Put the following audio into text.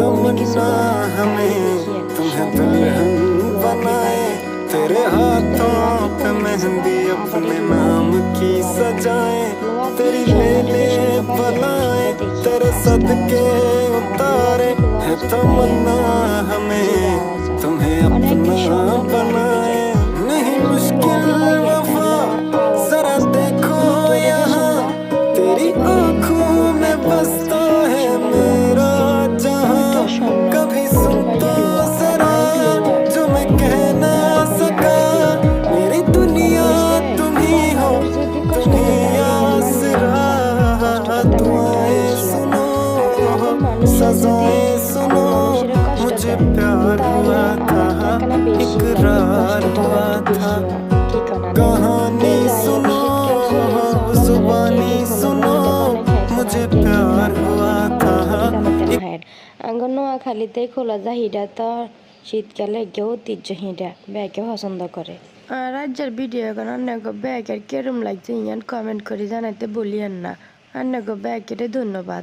तमन्ना हमें तुम्हें दुल्हन बनाए, तेरे हाथों पे मेहंदी अपने नाम की सजाए, तेरी ले ले बनाए, तेरे सदके उतारे, है तमन्ना हमें तुम्हें अपना बनाए। नहीं मुश्किल वफा जरा देखो यहाँ, तेरी आँखों में बसता है मेरा जहाँ। कभी सुन तो जरा जो मैं कह ना सका, मेरी दुनिया तुम ही हो, तुम ही आसरा। दुआएं सुनो, सजाएं सुनो, मुझे प्यार हुआ था, इकरार हुआ था। कहानी सुनो, जुबानी सुनो, मुझे प्यार हुआ था। নোয়াখালীতে খোলা জাহিদা তো শীতকালে কেউ ঐতিহ্যহীনটা ব্যাগে পছন্দ করে। আর রাজ্যের ভিডিও এখন অনেক ব্যাগের কেরম লাগছে ইয়ান কমেন্ট করে জানাতে বলিয়েন না। অনেক ব্যাগের ধন্যবাদ।